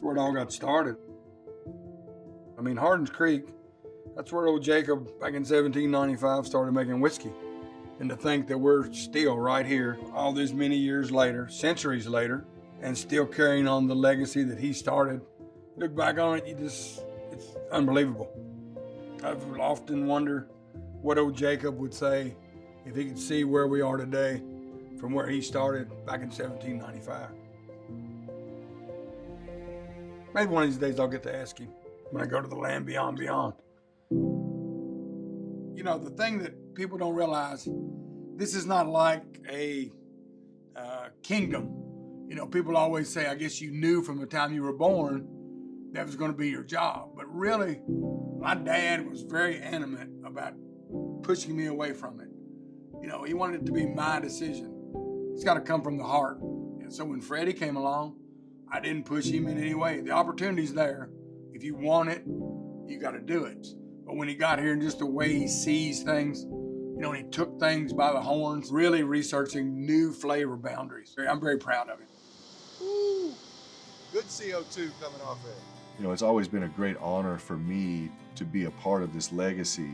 That's where it all got started. I mean, Hardin's Creek, that's where old Jacob back in 1795 started making whiskey. And to think that we're still right here all these many years later, centuries later, and still carrying on the legacy that he started, look back on it, it's unbelievable. I've often wondered what old Jacob would say if he could see where we are today from where he started back in 1795. Maybe one of these days I'll get to ask him when I go to the land beyond beyond. You know, the thing that people don't realize, this is not like a kingdom. You know, people always say, I guess you knew from the time you were born that was going to be your job. But really, my dad was very animate about pushing me away from it. You know, he wanted it to be my decision. It's got to come from the heart. And so when Freddie came along, I didn't push him in any way. The opportunity's there. If you want it, you got to do it. But when he got here and just the way he sees things, you know, he took things by the horns, really researching new flavor boundaries. I'm very proud of him. Woo. Good CO2 coming off there. You know, it's always been a great honor for me to be a part of this legacy.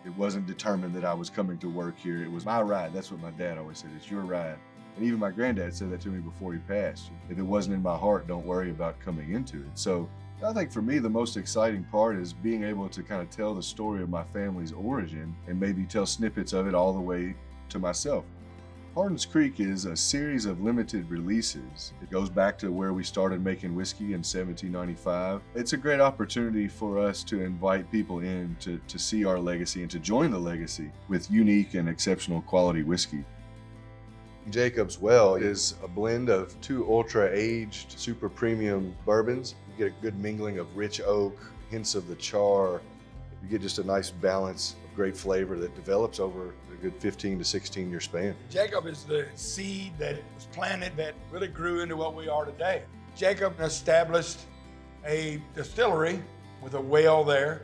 It wasn't determined that I was coming to work here. It was my ride. That's what my dad always said. It's your ride. And even my granddad said that to me before he passed. If it wasn't in my heart, don't worry about coming into it. So I think for me, the most exciting part is being able to kind of tell the story of my family's origin and maybe tell snippets of it all the way to myself. Hardin's Creek is a series of limited releases. It goes back to where we started making whiskey in 1795. It's a great opportunity for us to invite people in to see our legacy and to join the legacy with unique and exceptional quality whiskey. Jacob's Well is a blend of two ultra-aged, super premium bourbons. You get a good mingling of rich oak, hints of the char. You get just a nice balance of great flavor that develops over a good 15 to 16 year span. Jacob is the seed that was planted that really grew into what we are today. Jacob established a distillery with a well there.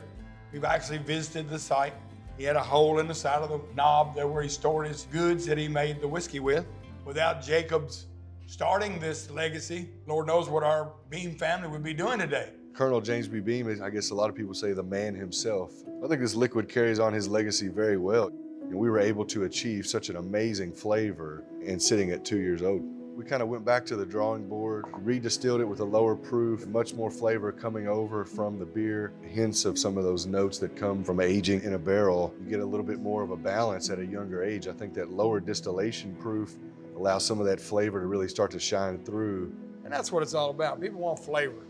We've actually visited the site. He had a hole in the side of the knob there where he stored his goods that he made the whiskey with. Without Jacob's starting this legacy, Lord knows what our Beam family would be doing today. Colonel James B. Beam is, I guess a lot of people say, the man himself. I think this liquid carries on his legacy very well. You know, we were able to achieve such an amazing flavor and sitting at 2 years old. We kind of went back to the drawing board, redistilled it with a lower proof, much more flavor coming over from the beer, hints of some of those notes that come from aging in a barrel. You get a little bit more of a balance at a younger age. I think that lower distillation proof allows some of that flavor to really start to shine through. And that's what it's all about. People want flavor.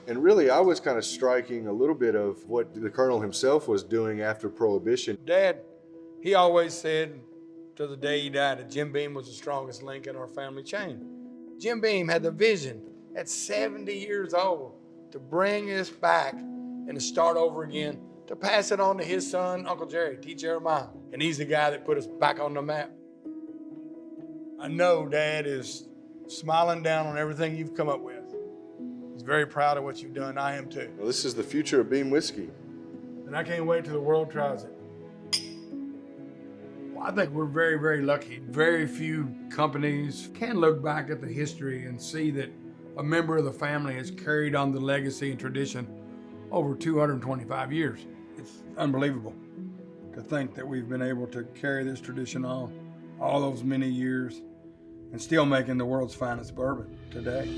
And really, I was kind of striking a little bit of what the Colonel himself was doing after Prohibition. Dad, he always said to the day he died that Jim Beam was the strongest link in our family chain. Jim Beam had the vision at 70 years old to bring us back and to start over again, to pass it on to his son, Uncle Jerry, T. Jeremiah. And he's the guy that put us back on the map. I know Dad is smiling down on everything you've come up with. He's very proud of what you've done. I am too. Well, this is the future of Beam whiskey. And I can't wait till the world tries it. Well, I think we're very, very lucky. Very few companies can look back at the history and see that a member of the family has carried on the legacy and tradition over 225 years. It's unbelievable to think that we've been able to carry this tradition on all those many years and still making the world's finest bourbon today.